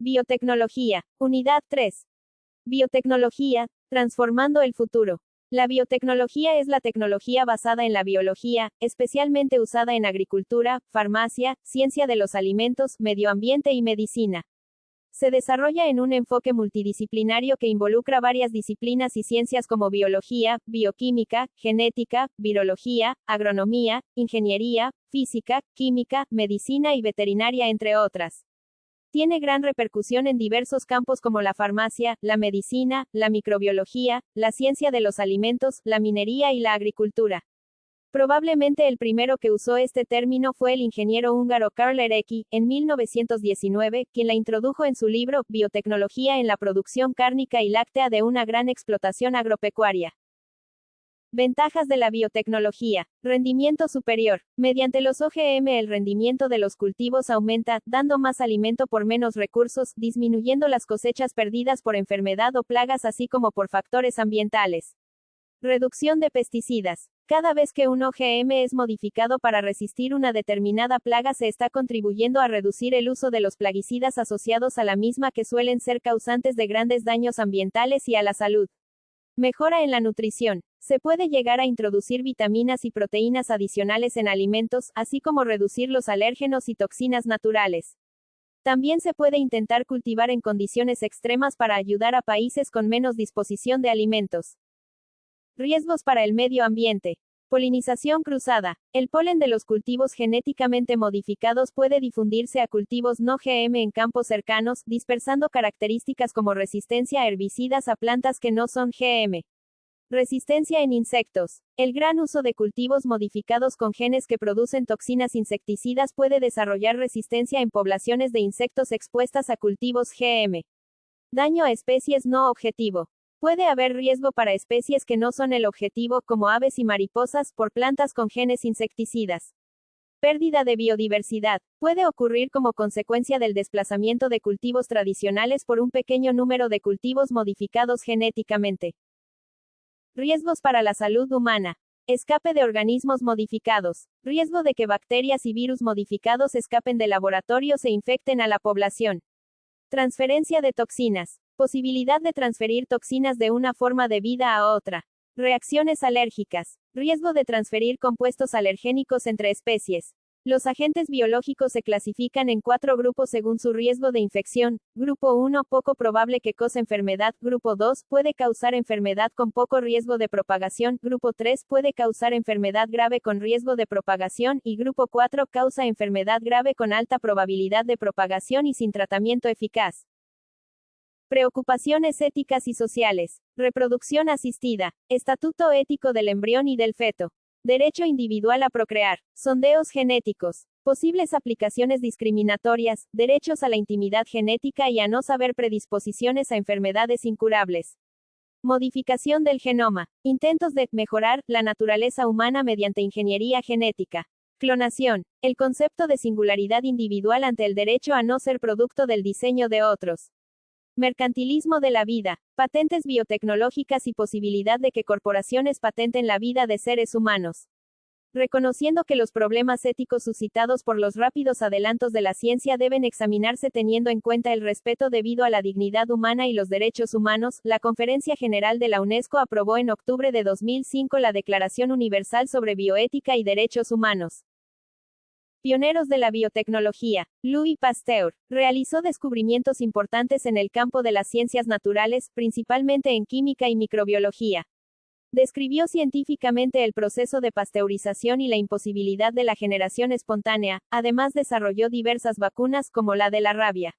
Biotecnología. Unidad 3. Biotecnología, transformando el futuro. La biotecnología es la tecnología basada en la biología, especialmente usada en agricultura, farmacia, ciencia de los alimentos, medio ambiente y medicina. Se desarrolla en un enfoque multidisciplinario que involucra varias disciplinas y ciencias como biología, bioquímica, genética, virología, agronomía, ingeniería, física, química, medicina y veterinaria, entre otras. Tiene gran repercusión en diversos campos como la farmacia, la medicina, la microbiología, la ciencia de los alimentos, la minería y la agricultura. Probablemente el primero que usó este término fue el ingeniero húngaro Karl Erecki, en 1919, quien la introdujo en su libro, Biotecnología en la producción cárnica y láctea de una gran explotación agropecuaria. Ventajas de la biotecnología. Rendimiento superior. Mediante los OGM el rendimiento de los cultivos aumenta, dando más alimento por menos recursos, disminuyendo las cosechas perdidas por enfermedad o plagas así como por factores ambientales. Reducción de pesticidas. Cada vez que un OGM es modificado para resistir una determinada plaga se está contribuyendo a reducir el uso de los plaguicidas asociados a la misma que suelen ser causantes de grandes daños ambientales y a la salud. Mejora en la nutrición. Se puede llegar a introducir vitaminas y proteínas adicionales en alimentos, así como reducir los alérgenos y toxinas naturales. También se puede intentar cultivar en condiciones extremas para ayudar a países con menos disposición de alimentos. Riesgos para el medio ambiente. Polinización cruzada. El polen de los cultivos genéticamente modificados puede difundirse a cultivos no GM en campos cercanos, dispersando características como resistencia a herbicidas a plantas que no son GM. Resistencia en insectos. El gran uso de cultivos modificados con genes que producen toxinas insecticidas puede desarrollar resistencia en poblaciones de insectos expuestas a cultivos GM. Daño a especies no objetivo. Puede haber riesgo para especies que no son el objetivo, como aves y mariposas, por plantas con genes insecticidas. Pérdida de biodiversidad. Puede ocurrir como consecuencia del desplazamiento de cultivos tradicionales por un pequeño número de cultivos modificados genéticamente. Riesgos para la salud humana. Escape de organismos modificados. Riesgo de que bacterias y virus modificados escapen de laboratorios e infecten a la población. Transferencia de toxinas. Posibilidad de transferir toxinas de una forma de vida a otra. Reacciones alérgicas. Riesgo de transferir compuestos alergénicos entre especies. Los agentes biológicos se clasifican en 4 grupos según su riesgo de infección. Grupo 1, poco probable que cause enfermedad. Grupo 2, puede causar enfermedad con poco riesgo de propagación. Grupo 3, puede causar enfermedad grave con riesgo de propagación. Y Grupo 4, causa enfermedad grave con alta probabilidad de propagación y sin tratamiento eficaz. Preocupaciones éticas y sociales. Reproducción asistida. Estatuto ético del embrión y del feto. Derecho individual a procrear. Sondeos genéticos. Posibles aplicaciones discriminatorias. Derechos a la intimidad genética y a no saber predisposiciones a enfermedades incurables. Modificación del genoma. Intentos de mejorar la naturaleza humana mediante ingeniería genética. Clonación. El concepto de singularidad individual ante el derecho a no ser producto del diseño de otros. Mercantilismo de la vida, patentes biotecnológicas y posibilidad de que corporaciones patenten la vida de seres humanos. Reconociendo que los problemas éticos suscitados por los rápidos adelantos de la ciencia deben examinarse teniendo en cuenta el respeto debido a la dignidad humana y los derechos humanos, la Conferencia General de la UNESCO aprobó en octubre de 2005 la Declaración Universal sobre Bioética y Derechos Humanos. Pioneros de la biotecnología. Louis Pasteur realizó descubrimientos importantes en el campo de las ciencias naturales, principalmente en química y microbiología. Describió científicamente el proceso de pasteurización y la imposibilidad de la generación espontánea, además desarrolló diversas vacunas como la de la rabia.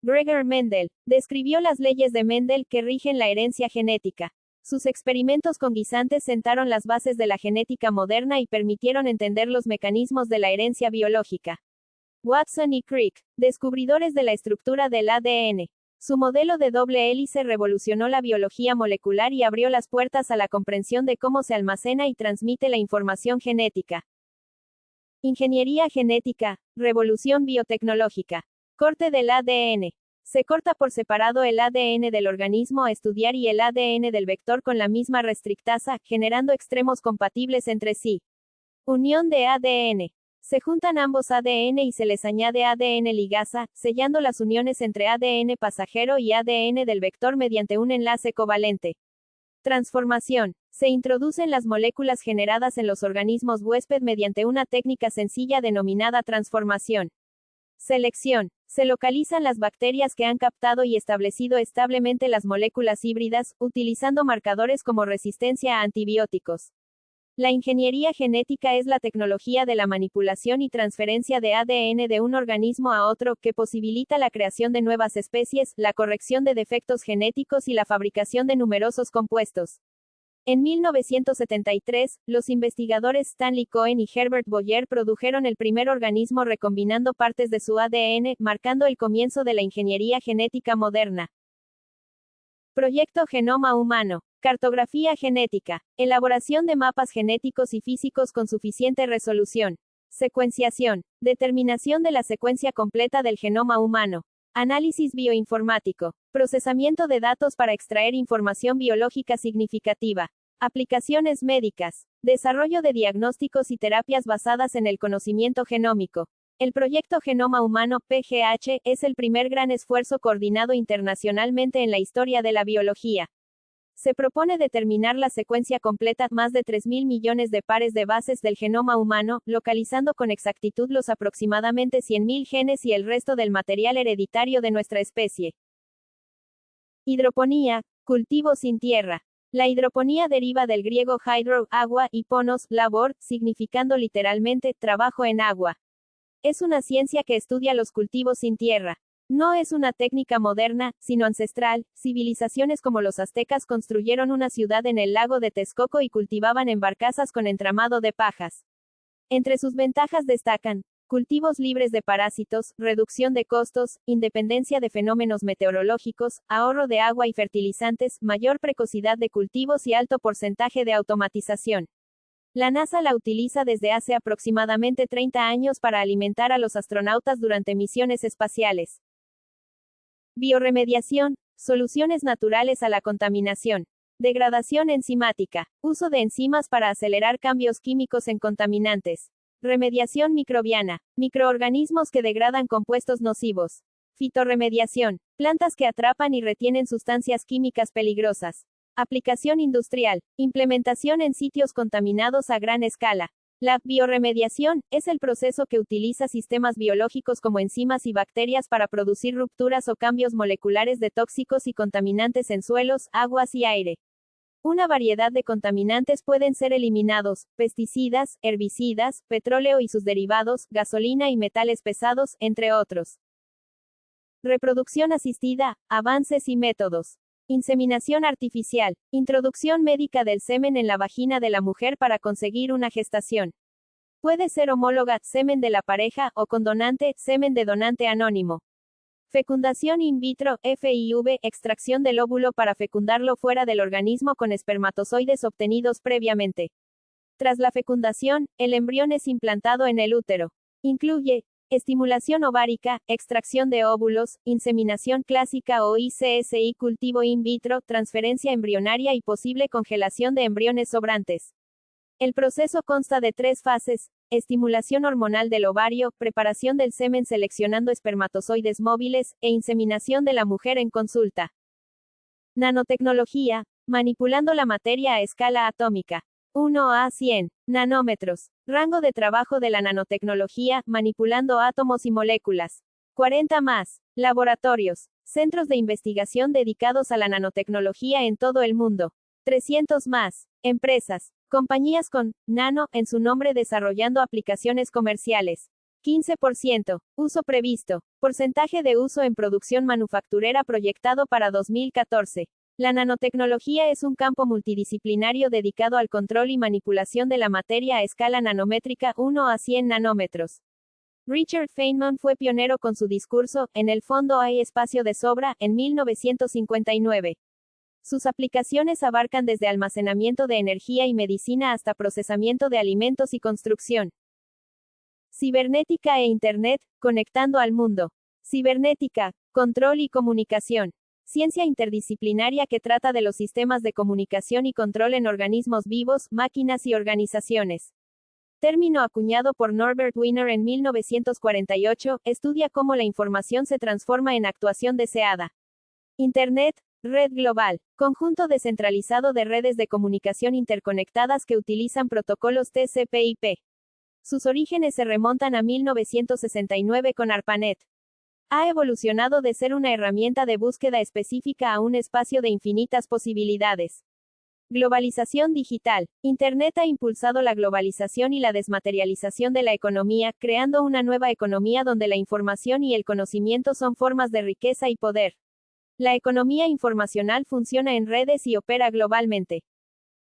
Gregor Mendel describió las leyes de Mendel que rigen la herencia genética. Sus experimentos con guisantes sentaron las bases de la genética moderna y permitieron entender los mecanismos de la herencia biológica. Watson y Crick, descubridores de la estructura del ADN. Su modelo de doble hélice revolucionó la biología molecular y abrió las puertas a la comprensión de cómo se almacena y transmite la información genética. Ingeniería genética, revolución biotecnológica. Corte del ADN. Se corta por separado el ADN del organismo a estudiar y el ADN del vector con la misma restrictasa, generando extremos compatibles entre sí. Unión de ADN. Se juntan ambos ADN y se les añade ADN ligasa, sellando las uniones entre ADN pasajero y ADN del vector mediante un enlace covalente. Transformación. Se introducen las moléculas generadas en los organismos huésped mediante una técnica sencilla denominada transformación. Selección. Se localizan las bacterias que han captado y establecido establemente las moléculas híbridas, utilizando marcadores como resistencia a antibióticos. La ingeniería genética es la tecnología de la manipulación y transferencia de ADN de un organismo a otro, que posibilita la creación de nuevas especies, la corrección de defectos genéticos y la fabricación de numerosos compuestos. En 1973, los investigadores Stanley Cohen y Herbert Boyer produjeron el primer organismo recombinando partes de su ADN, marcando el comienzo de la ingeniería genética moderna. Proyecto Genoma Humano. Cartografía genética. Elaboración de mapas genéticos y físicos con suficiente resolución. Secuenciación. Determinación de la secuencia completa del genoma humano. Análisis bioinformático. Procesamiento de datos para extraer información biológica significativa. Aplicaciones médicas. Desarrollo de diagnósticos y terapias basadas en el conocimiento genómico. El Proyecto Genoma Humano, PGH, es el primer gran esfuerzo coordinado internacionalmente en la historia de la biología. Se propone determinar la secuencia completa, más de 3.000 millones de pares de bases del genoma humano, localizando con exactitud los aproximadamente 100.000 genes y el resto del material hereditario de nuestra especie. Hidroponía, cultivo sin tierra. La hidroponía deriva del griego hydro, agua, y ponos, labor, significando literalmente, trabajo en agua. Es una ciencia que estudia los cultivos sin tierra. No es una técnica moderna, sino ancestral. Civilizaciones como los aztecas construyeron una ciudad en el lago de Texcoco y cultivaban en barcazas con entramado de pajas. Entre sus ventajas destacan cultivos libres de parásitos, reducción de costos, independencia de fenómenos meteorológicos, ahorro de agua y fertilizantes, mayor precocidad de cultivos y alto porcentaje de automatización. La NASA la utiliza desde hace aproximadamente 30 años para alimentar a los astronautas durante misiones espaciales. Bioremediación, soluciones naturales a la contaminación. Degradación enzimática, uso de enzimas para acelerar cambios químicos en contaminantes. Remediación microbiana, microorganismos que degradan compuestos nocivos. Fitorremediación, plantas que atrapan y retienen sustancias químicas peligrosas. Aplicación industrial, implementación en sitios contaminados a gran escala. La bioremediación es el proceso que utiliza sistemas biológicos como enzimas y bacterias para producir rupturas o cambios moleculares de tóxicos y contaminantes en suelos, aguas y aire. Una variedad de contaminantes pueden ser eliminados: pesticidas, herbicidas, petróleo y sus derivados, gasolina y metales pesados, entre otros. Reproducción asistida, avances y métodos. Inseminación artificial, introducción médica del semen en la vagina de la mujer para conseguir una gestación. Puede ser homóloga, semen de la pareja, o con donante, semen de donante anónimo. Fecundación in vitro, FIV, extracción del óvulo para fecundarlo fuera del organismo con espermatozoides obtenidos previamente. Tras la fecundación, el embrión es implantado en el útero. Incluye estimulación ovárica, extracción de óvulos, inseminación clásica o ICSI, cultivo in vitro, transferencia embrionaria y posible congelación de embriones sobrantes. El proceso consta de 3 fases: estimulación hormonal del ovario, preparación del semen seleccionando espermatozoides móviles, e inseminación de la mujer en consulta. Nanotecnología, manipulando la materia a escala atómica. 1 a 100 nanómetros. Rango de trabajo de la nanotecnología, manipulando átomos y moléculas. 40 más. Laboratorios. Centros de investigación dedicados a la nanotecnología en todo el mundo. 300 más. Empresas. Compañías con nano en su nombre desarrollando aplicaciones comerciales. 15%. Uso previsto. Porcentaje de uso en producción manufacturera proyectado para 2014. La nanotecnología es un campo multidisciplinario dedicado al control y manipulación de la materia a escala nanométrica, 1 a 100 nanómetros. Richard Feynman fue pionero con su discurso "En el fondo hay espacio de sobra", en 1959. Sus aplicaciones abarcan desde almacenamiento de energía y medicina hasta procesamiento de alimentos y construcción. Cibernética e Internet, conectando al mundo. Cibernética, control y comunicación. Ciencia interdisciplinaria que trata de los sistemas de comunicación y control en organismos vivos, máquinas y organizaciones. Término acuñado por Norbert Wiener en 1948, estudia cómo la información se transforma en actuación deseada. Internet, red global, conjunto descentralizado de redes de comunicación interconectadas que utilizan protocolos TCP/IP. Sus orígenes se remontan a 1969 con ARPANET. Ha evolucionado de ser una herramienta de búsqueda específica a un espacio de infinitas posibilidades. Globalización digital. Internet ha impulsado la globalización y la desmaterialización de la economía, creando una nueva economía donde la información y el conocimiento son formas de riqueza y poder. La economía informacional funciona en redes y opera globalmente.